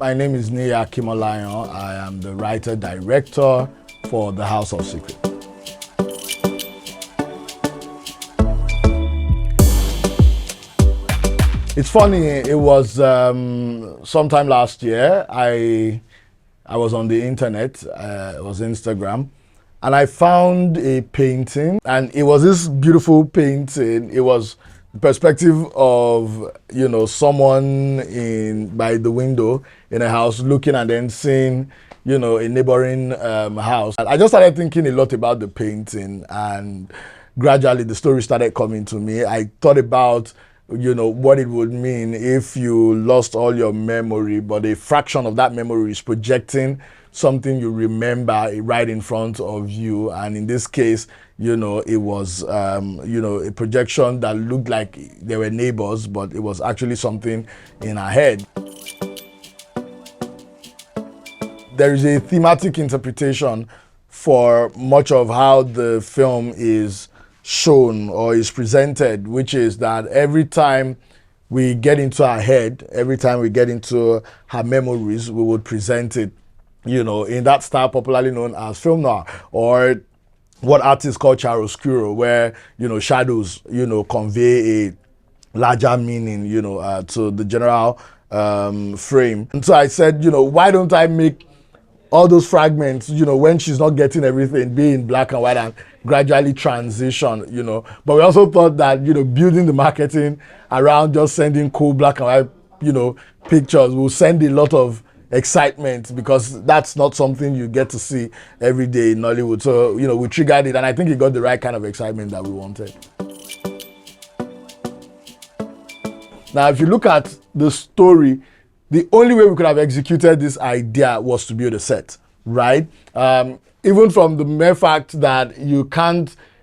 My name is Niyi Akinmolayan. I am the writer-director for The House of Secrets. It's funny, it was sometime last year, I was on the internet, it was Instagram, and I found a painting, and it was this beautiful painting. It was the perspective of, someone by the window in a house looking and then seeing, a neighboring house. And I just started thinking a lot about the painting, and gradually the story started coming to me. I thought about what it would mean if you lost all your memory, but a fraction of that memory is projecting something you remember right in front of you. And in this case, it was, a projection that looked like they were neighbors, but it was actually something in our head. There is a thematic interpretation for much of how the film is shown or is presented, which is that every time we get into our head, every time we get into our memories, we would present it, in that style popularly known as film noir, or what artists call chiaroscuro, where, shadows, convey a larger meaning, to the general frame. And so I said, why don't I make all those fragments, when she's not getting everything, be in black and white and gradually transition, But we also thought that, building the marketing around just sending cool black and white, pictures will send a lot of excitement, because that's not something you get to see every day in Nollywood. So, we triggered it, and I think it got the right kind of excitement that we wanted. Now, if you look at the story, the only way we could have executed this idea was to build a set, right? Even from the mere fact that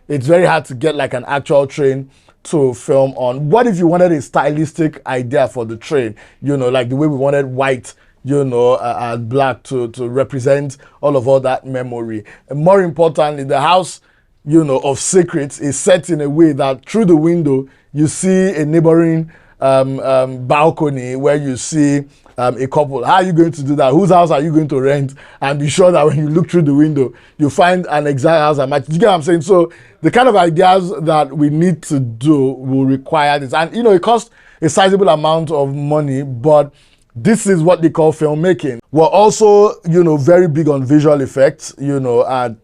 it's very hard to get like an actual train to film on. What if you wanted a stylistic idea for the train? Like the way we wanted white, and black to represent all that memory. And more importantly, the house, of secrets is set in a way that through the window, you see a neighboring balcony where you see a couple. How are you going to do that? Whose house are you going to rent? And be sure that when you look through the window, you find an exact house that matches. You get what I'm saying? So the kind of ideas that we need to do will require this. And, it costs a sizable amount of money, but this is what they call filmmaking. We're also, very big on visual effects, and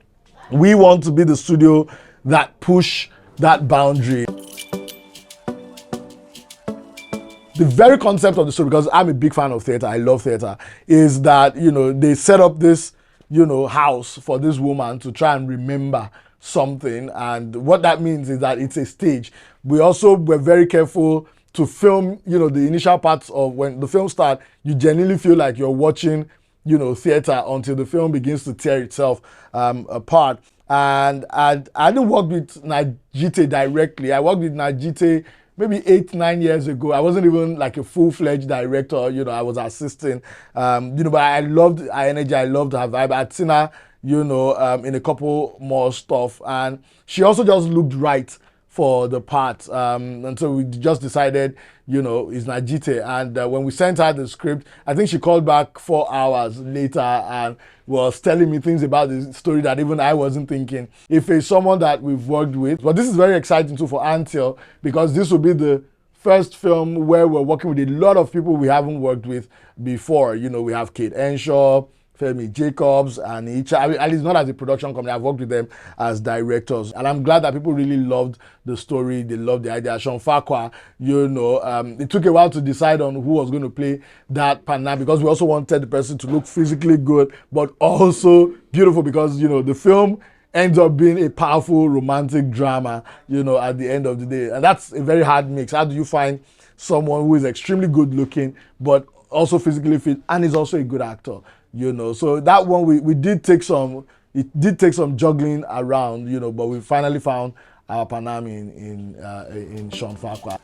we want to be the studio that push that boundary. The very concept of the story, because I'm a big fan of theater, I love theater, is that, they set up this, house for this woman to try and remember something. And what that means is that it's a stage. We also were very careful to film, the initial parts of when the film starts, you genuinely feel like you're watching, theater until the film begins to tear itself apart. And I didn't work with Najite directly. I worked with Najite maybe 8-9 years ago. I wasn't even like a full-fledged director, I was assisting, but I loved her energy, I loved her vibe. I'd seen her, in a couple more stuff, and she also just looked right for the part, and so we just decided, it's Najite. And when we sent her the script, I think she called back 4 hours later and was telling me things about the story that even I wasn't thinking. If it's someone that we've worked with, but this is very exciting too for Antil, because this will be the first film where we're working with a lot of people we haven't worked with before. We have Kate Henshaw, Femi Jacobs, and at least not as a production company. I've worked with them as directors, and I'm glad that people really loved the story. They loved the idea. Sean Farquhar, it took a while to decide on who was going to play that partner, because we also wanted the person to look physically good, but also beautiful, because, the film ends up being a powerful romantic drama, at the end of the day. And that's a very hard mix. How do you find someone who is extremely good looking, but also physically fit, and is also a good actor? So that one we did take some juggling around, but we finally found our Panam in Sean Farquhar.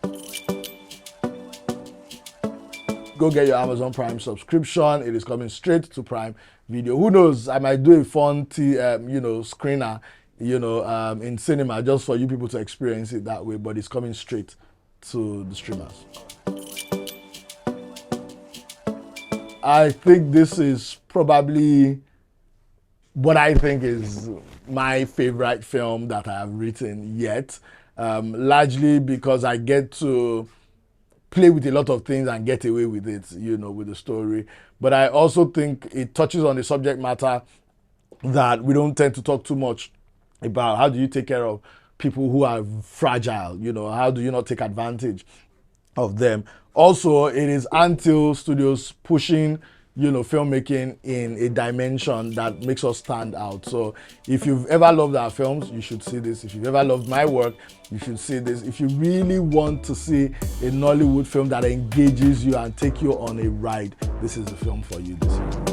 Go get your Amazon Prime subscription. It is coming straight to Prime Video. Who knows? I might do a fun screener, in cinema, just for you people to experience it that way. But it's coming straight to the streamers. I think this is probably what I think is my favorite film that I have written yet. Largely because I get to play with a lot of things and get away with it, with the story. But I also think it touches on the subject matter that we don't tend to talk too much about. How do you take care of people who are fragile? How do you not take advantage of them? Also, it is Until Studios pushing, filmmaking in a dimension that makes us stand out. So if you've ever loved our films, you should see this. If you've ever loved my work, you should see this. If you really want to see a Nollywood film that engages you and take you on a ride, this is the film for you this year.